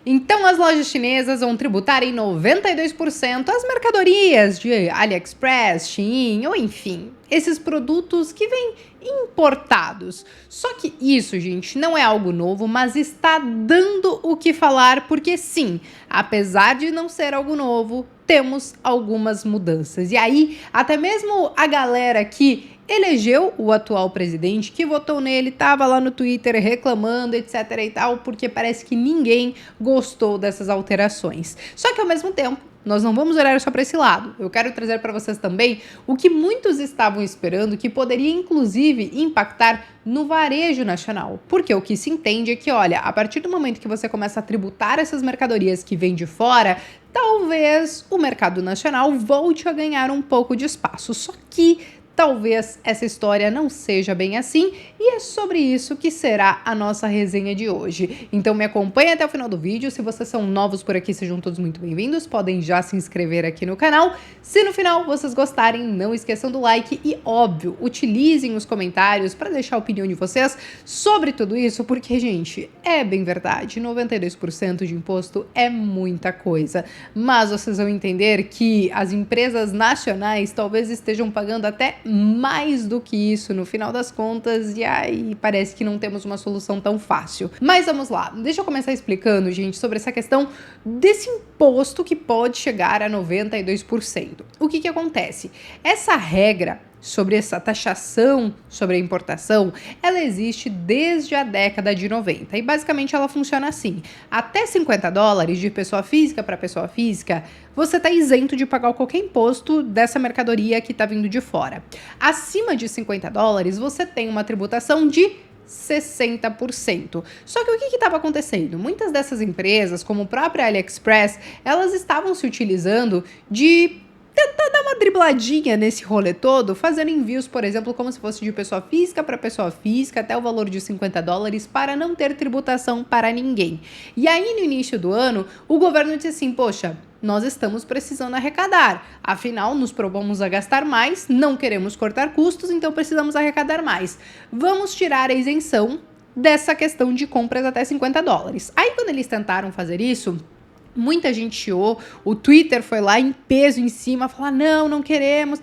Então as lojas chinesas vão tributar em 92% as mercadorias de AliExpress, Shein ou enfim, esses produtos que vêm importados. Só que isso, gente, não é algo novo, mas está dando o que falar, porque sim, apesar de não ser algo novo, temos algumas mudanças. E aí, até mesmo a galera que elegeu o atual presidente, que votou nele, estava lá no Twitter reclamando, etc e tal, porque parece que ninguém gostou dessas alterações. Só que ao mesmo tempo, nós não vamos olhar só para esse lado. Eu quero trazer para vocês também o que muitos estavam esperando, que poderia inclusive impactar no varejo nacional. Porque o que se entende é que, olha, a partir do momento que você começa a tributar essas mercadorias que vêm de fora, talvez o mercado nacional volte a ganhar um pouco de espaço. Só que talvez essa história não seja bem assim, e é sobre isso que será a nossa resenha de hoje. Então me acompanhe até o final do vídeo. Se vocês são novos por aqui, sejam todos muito bem-vindos. Podem já se inscrever aqui no canal. Se no final vocês gostarem, não esqueçam do like e, óbvio, utilizem os comentários para deixar a opinião de vocês sobre tudo isso, porque, gente, é bem verdade, 92% de imposto é muita coisa. Mas vocês vão entender que as empresas nacionais talvez estejam pagando até mais do que isso no final das contas, e aí parece que não temos uma solução tão fácil. Mas vamos lá, deixa eu começar explicando, gente, sobre essa questão desse imposto que pode chegar a 92%. O que acontece? Essa regra sobre essa taxação sobre a importação, ela existe desde a década de 90 e basicamente ela funciona assim: até $50 de pessoa física para pessoa física, você está isento de pagar qualquer imposto dessa mercadoria que está vindo de fora. Acima de $50, você tem uma tributação de 60%. Só que o que estava acontecendo? Muitas dessas empresas, como o próprio AliExpress, elas estavam se utilizando de tentar dar uma dribladinha nesse rolê todo, fazendo envios, por exemplo, como se fosse de pessoa física para pessoa física, até o valor de $50, para não ter tributação para ninguém. E aí, no início do ano, o governo disse assim: poxa, nós estamos precisando arrecadar, afinal nos propomos a gastar mais, não queremos cortar custos, então precisamos arrecadar mais. Vamos tirar a isenção dessa questão de compras até $50. Aí, quando eles tentaram fazer isso, muita gente chiou, o Twitter foi lá em peso em cima, falar: não queremos,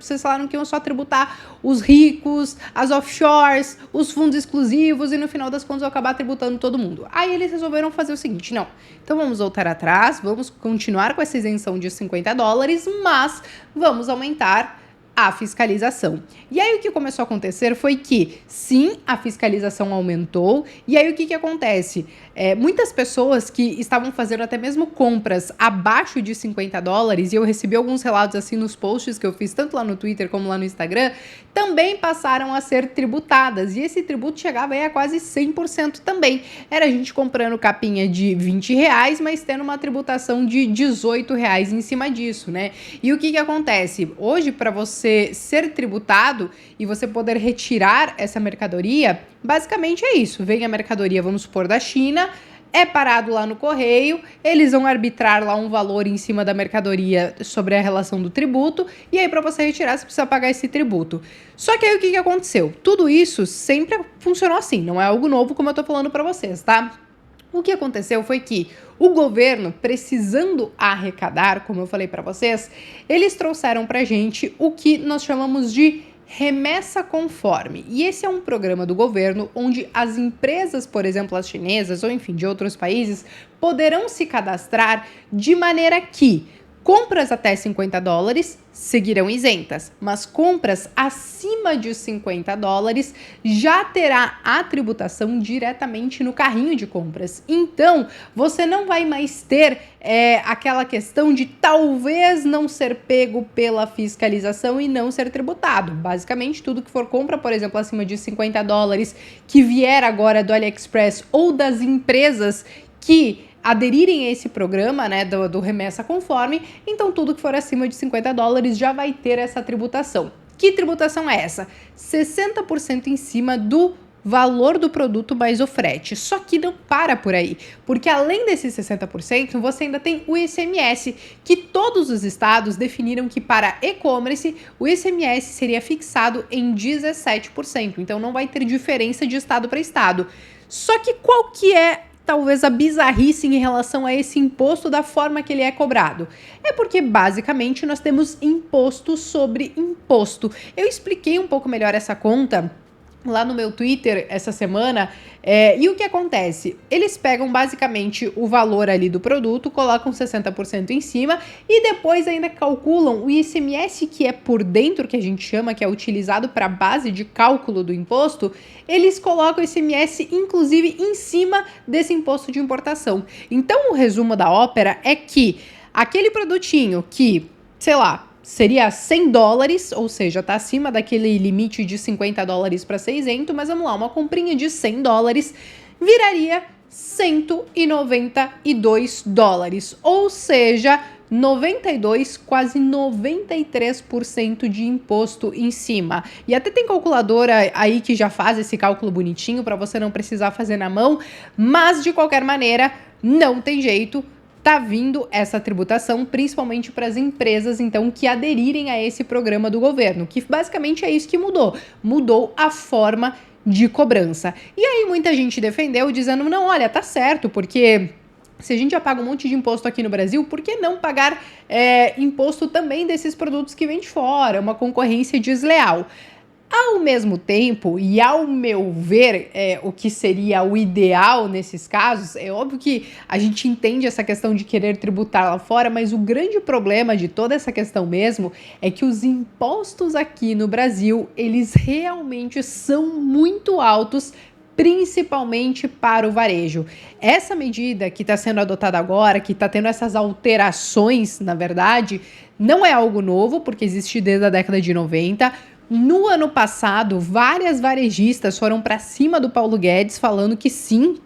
vocês falaram que iam só tributar os ricos, as offshores, os fundos exclusivos, e no final das contas vão acabar tributando todo mundo. Aí eles resolveram fazer o seguinte: não, então vamos voltar atrás, vamos continuar com essa isenção de $50, mas vamos aumentar a fiscalização. E aí o que começou a acontecer foi que, sim, a fiscalização aumentou, e aí o que acontece? Muitas pessoas que estavam fazendo até mesmo compras abaixo de $50, e eu recebi alguns relatos assim nos posts que eu fiz tanto lá no Twitter como lá no Instagram, também passaram a ser tributadas, e esse tributo chegava aí a quase 100% também. Era a gente comprando capinha de R$20, mas tendo uma tributação de R$18 em cima disso, né? E o que acontece? Hoje, para você ser tributado e você poder retirar essa mercadoria, basicamente é isso: vem a mercadoria, vamos supor, da China, é parado lá no correio, eles vão arbitrar lá um valor em cima da mercadoria sobre a relação do tributo, e aí para você retirar você precisa pagar esse tributo. Só que aí o que aconteceu? Tudo isso sempre funcionou assim, não é algo novo como eu tô falando para vocês, tá? O que aconteceu foi que o governo, precisando arrecadar, como eu falei para vocês, eles trouxeram para a gente o que nós chamamos de remessa conforme. E esse é um programa do governo onde as empresas, por exemplo, as chinesas ou enfim de outros países, poderão se cadastrar de maneira que compras até $50 seguirão isentas, mas compras acima de $50 já terá a tributação diretamente no carrinho de compras. Então, você não vai mais ter aquela questão de talvez não ser pego pela fiscalização e não ser tributado. Basicamente, tudo que for compra, por exemplo, acima de $50, que vier agora do AliExpress ou das empresas que aderirem a esse programa, né, do remessa conforme, então tudo que for acima de $50 já vai ter essa tributação. Que tributação é essa? 60% em cima do valor do produto mais o frete. Só que não para por aí, porque além desses 60%, você ainda tem o ICMS, que todos os estados definiram que para e-commerce o ICMS seria fixado em 17%, então não vai ter diferença de estado para estado. Só que qual que é talvez a bizarrice em relação a esse imposto da forma que ele é cobrado? É porque basicamente nós temos imposto sobre imposto. Eu expliquei um pouco melhor essa conta lá no meu Twitter essa semana, e o que acontece? Eles pegam basicamente o valor ali do produto, colocam 60% em cima e depois ainda calculam o ICMS que é por dentro, que a gente chama, que é utilizado para base de cálculo do imposto, eles colocam o ICMS inclusive em cima desse imposto de importação. Então o resumo da ópera é que aquele produtinho que, sei lá, seria $100, ou seja, tá acima daquele limite de $50 para ser isento, mas vamos lá, uma comprinha de $100 viraria $192, ou seja, 92, quase 93% de imposto em cima. E até tem calculadora aí que já faz esse cálculo bonitinho para você não precisar fazer na mão, mas de qualquer maneira, não tem jeito. Tá vindo essa tributação, principalmente para as empresas, então, que aderirem a esse programa do governo, que basicamente é isso que mudou a forma de cobrança. E aí muita gente defendeu dizendo, não, olha, tá certo, porque se a gente já paga um monte de imposto aqui no Brasil, por que não pagar imposto também desses produtos que vêm de fora? Uma concorrência desleal. Ao mesmo tempo, e ao meu ver, o que seria o ideal nesses casos, é óbvio que a gente entende essa questão de querer tributar lá fora, mas o grande problema de toda essa questão mesmo é que os impostos aqui no Brasil, eles realmente são muito altos, principalmente para o varejo. Essa medida que está sendo adotada agora, que está tendo essas alterações, na verdade, não é algo novo, porque existe desde a década de 90. No ano passado, várias varejistas foram para cima do Paulo Guedes falando que sim,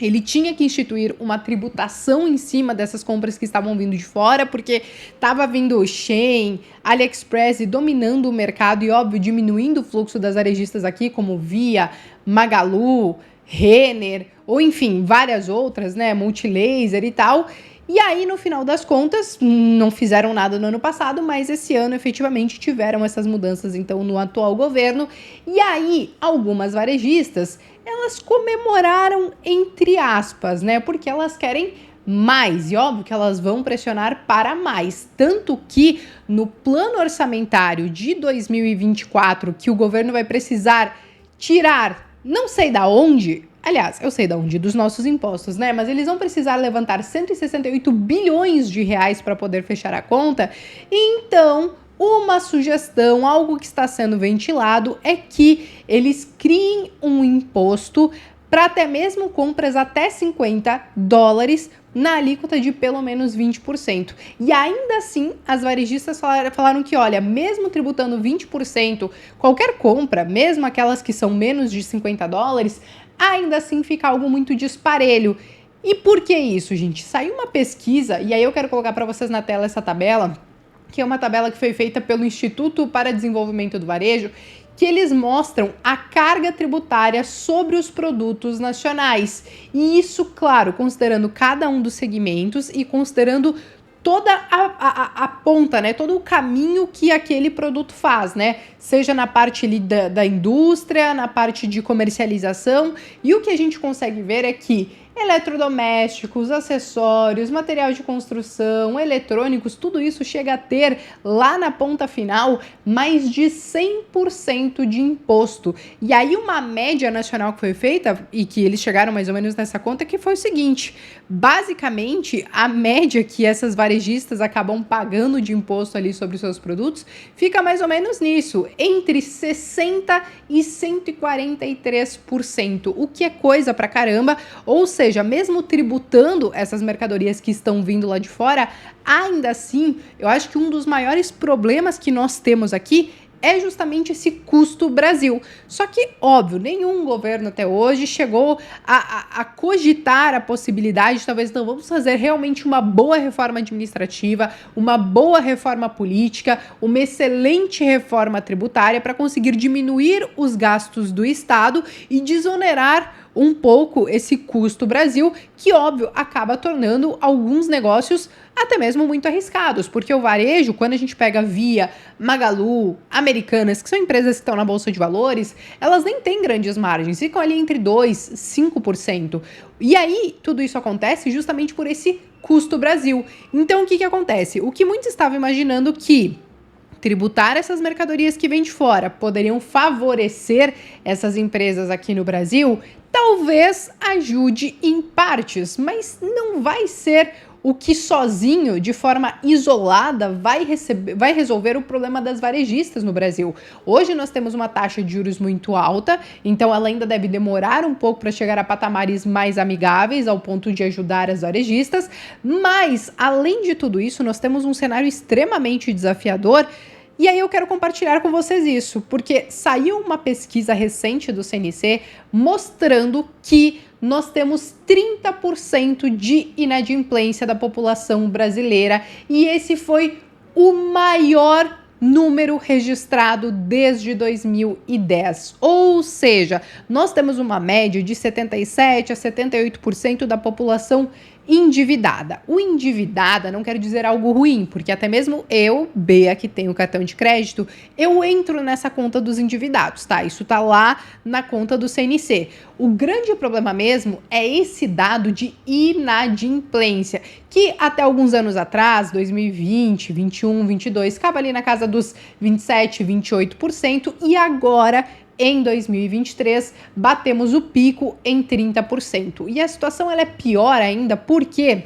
ele tinha que instituir uma tributação em cima dessas compras que estavam vindo de fora, porque estava vindo Shein, AliExpress dominando o mercado e, óbvio, diminuindo o fluxo das varejistas aqui, como Via, Magalu, Renner, ou enfim, várias outras, né, Multilaser e tal. E aí, no final das contas, não fizeram nada no ano passado, mas esse ano efetivamente tiveram essas mudanças, então, no atual governo. E aí, algumas varejistas, elas comemoraram entre aspas, né? Porque elas querem mais, e óbvio que elas vão pressionar para mais. Tanto que no plano orçamentário de 2024, que o governo vai precisar tirar, não sei da onde. Aliás, eu sei de onde, dos nossos impostos, né? Mas eles vão precisar levantar 168 bilhões de reais para poder fechar a conta. Então, uma sugestão, algo que está sendo ventilado, é que eles criem um imposto para até mesmo compras até $50 na alíquota de pelo menos 20%. E ainda assim, as varejistas falaram que, olha, mesmo tributando 20%, qualquer compra, mesmo aquelas que são menos de $50, ainda assim fica algo muito disparelho. E por que isso, gente? Saiu uma pesquisa, e aí eu quero colocar para vocês na tela essa tabela, que é uma tabela que foi feita pelo Instituto para Desenvolvimento do Varejo, que eles mostram a carga tributária sobre os produtos nacionais. E isso, claro, considerando cada um dos segmentos e considerando toda a ponta, né? Todo o caminho que aquele produto faz, né? Seja na parte ali da indústria, na parte de comercialização. E o que a gente consegue ver é que eletrodomésticos, acessórios, material de construção, eletrônicos, tudo isso chega a ter lá na ponta final mais de 100% de imposto. E aí uma média nacional que foi feita e que eles chegaram mais ou menos nessa conta que foi o seguinte: basicamente a média que essas varejistas acabam pagando de imposto ali sobre os seus produtos fica mais ou menos nisso, entre 60% e 143%, o que é coisa pra caramba. Ou seja, mesmo tributando essas mercadorias que estão vindo lá de fora, ainda assim, eu acho que um dos maiores problemas que nós temos aqui é justamente esse custo Brasil. Só que, óbvio, nenhum governo até hoje chegou a cogitar a possibilidade, talvez não vamos fazer realmente uma boa reforma administrativa, uma boa reforma política, uma excelente reforma tributária para conseguir diminuir os gastos do Estado e desonerar um pouco esse custo Brasil, que óbvio acaba tornando alguns negócios até mesmo muito arriscados, porque o varejo, quando a gente pega Via, Magalu, Americanas, que são empresas que estão na Bolsa de Valores, elas nem têm grandes margens, ficam ali entre 2% e 5%. E aí, tudo isso acontece justamente por esse custo Brasil. Então, o que acontece? O que muitos estavam imaginando que tributar essas mercadorias que vêm de fora poderiam favorecer essas empresas aqui no Brasil, talvez ajude em partes, mas não vai ser o que sozinho, de forma isolada, vai resolver o problema das varejistas no Brasil. Hoje nós temos uma taxa de juros muito alta, então ela ainda deve demorar um pouco para chegar a patamares mais amigáveis, ao ponto de ajudar as varejistas, mas, além de tudo isso, nós temos um cenário extremamente desafiador. E aí eu quero compartilhar com vocês isso, porque saiu uma pesquisa recente do CNC mostrando que nós temos 30% de inadimplência da população brasileira e esse foi o maior número registrado desde 2010. Ou seja, nós temos uma média de 77% a 78% da população endividada. O endividada não quer dizer algo ruim, porque até mesmo eu, Bea, que tenho cartão de crédito, eu entro nessa conta dos endividados, tá? Isso tá lá na conta do CNC. O grande problema mesmo é esse dado de inadimplência, que até alguns anos atrás, 2020, 21, 22, ficava ali na casa dos 27, 28% e agora em 2023, batemos o pico em 30%. E a situação ela é pior ainda porque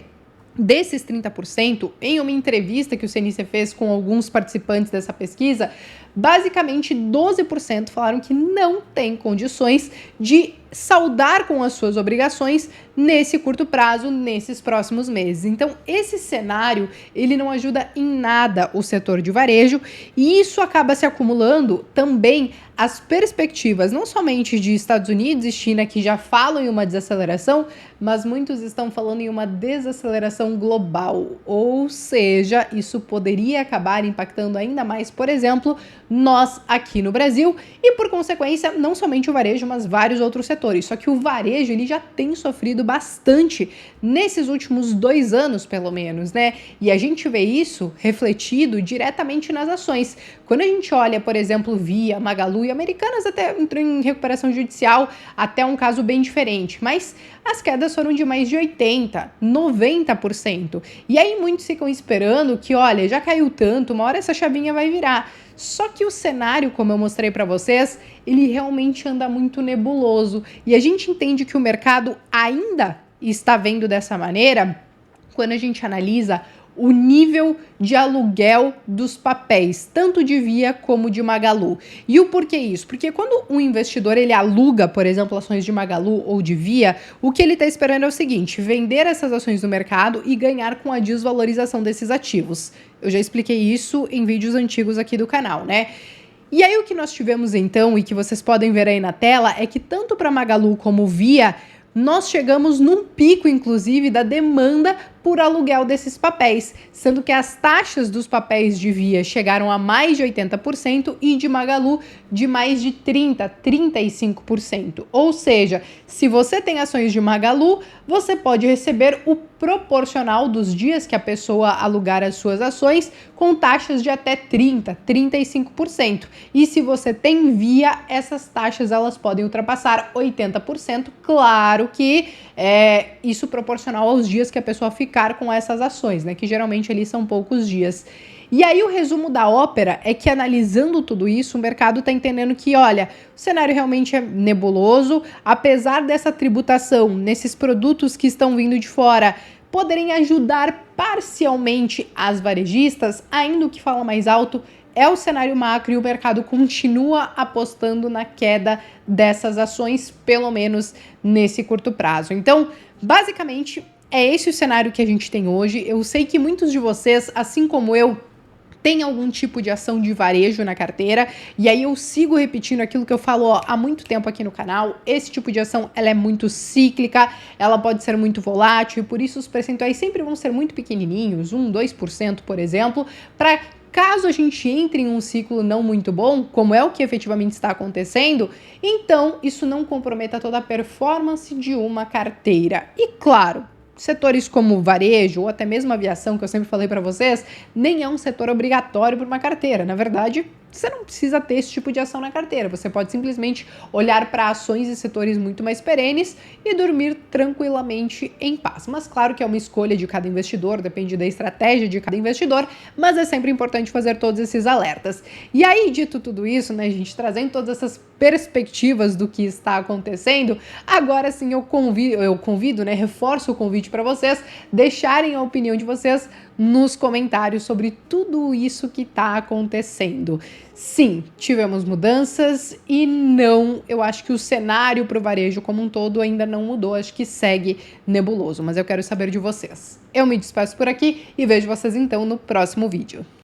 desses 30%, em uma entrevista que o CNC fez com alguns participantes dessa pesquisa, basicamente 12% falaram que não tem condições de saldar com as suas obrigações nesse curto prazo, nesses próximos meses. Então, esse cenário, ele não ajuda em nada o setor de varejo e isso acaba se acumulando também as perspectivas, não somente de Estados Unidos e China, que já falam em uma desaceleração, mas muitos estão falando em uma desaceleração global, ou seja, isso poderia acabar impactando ainda mais, por exemplo, nós aqui no Brasil e, por consequência, não somente o varejo, mas vários outros setores. Só que o varejo, ele já tem sofrido bastante nesses últimos 2 anos, pelo menos, né? E a gente vê isso refletido diretamente nas ações. Quando a gente olha, por exemplo, Via, Magalu e Americanas, até entrou em recuperação judicial, até um caso bem diferente, mas as quedas foram de mais de 80%, 90%. E aí muitos ficam esperando que, olha, já caiu tanto, uma hora essa chavinha vai virar. Só que o cenário, como eu mostrei para vocês, ele realmente anda muito nebuloso. E a gente entende que o mercado ainda está vendo dessa maneira quando a gente analisa o nível de aluguel dos papéis, tanto de Via como de Magalu. E o porquê isso? Porque quando um investidor ele aluga, por exemplo, ações de Magalu ou de Via, o que ele está esperando é o seguinte: vender essas ações no mercado e ganhar com a desvalorização desses ativos. Eu já expliquei isso em vídeos antigos aqui do canal, né? E aí o que nós tivemos então, e que vocês podem ver aí na tela, é que tanto para Magalu como Via, nós chegamos num pico, inclusive, da demanda por aluguel desses papéis, sendo que as taxas dos papéis de Via chegaram a mais de 80% e de Magalu de mais de 30%, 35%. Ou seja, se você tem ações de Magalu, você pode receber o proporcional dos dias que a pessoa alugar as suas ações com taxas de até 30%, 35%. E se você tem Via, essas taxas elas podem ultrapassar 80%. Claro que isso proporcional aos dias que a pessoa ficar com essas ações, né? Que geralmente ali são poucos dias. E aí o resumo da ópera é que, analisando tudo isso, o mercado está entendendo que, olha, o cenário realmente é nebuloso, apesar dessa tributação nesses produtos que estão vindo de fora poderem ajudar parcialmente as varejistas, ainda o que fala mais alto é o cenário macro e o mercado continua apostando na queda dessas ações, pelo menos nesse curto prazo. Então, basicamente, é esse o cenário que a gente tem hoje. Eu sei que muitos de vocês, assim como eu, tem algum tipo de ação de varejo na carteira, e aí eu sigo repetindo aquilo que eu falo há muito tempo aqui no canal. Esse tipo de ação, ela é muito cíclica, ela pode ser muito volátil, e por isso os percentuais sempre vão ser muito pequenininhos, 1, 2%, por exemplo, para caso a gente entre em um ciclo não muito bom, como é o que efetivamente está acontecendo, então isso não comprometa toda a performance de uma carteira. E claro, setores como varejo ou até mesmo aviação, que eu sempre falei para vocês, nem é um setor obrigatório para uma carteira. Na verdade, você não precisa ter esse tipo de ação na carteira. Você pode simplesmente olhar para ações e setores muito mais perenes e dormir tranquilamente em paz. Mas claro que é uma escolha de cada investidor, depende da estratégia de cada investidor, mas é sempre importante fazer todos esses alertas. E aí, dito tudo isso, né, gente, trazendo todas essas perspectivas do que está acontecendo, agora sim eu convido, né, reforço o convite para vocês deixarem a opinião de vocês nos comentários sobre tudo isso que está acontecendo. Sim, tivemos mudanças e não, eu acho que o cenário para o varejo como um todo ainda não mudou, acho que segue nebuloso, mas eu quero saber de vocês. Eu me despeço por aqui e vejo vocês então no próximo vídeo.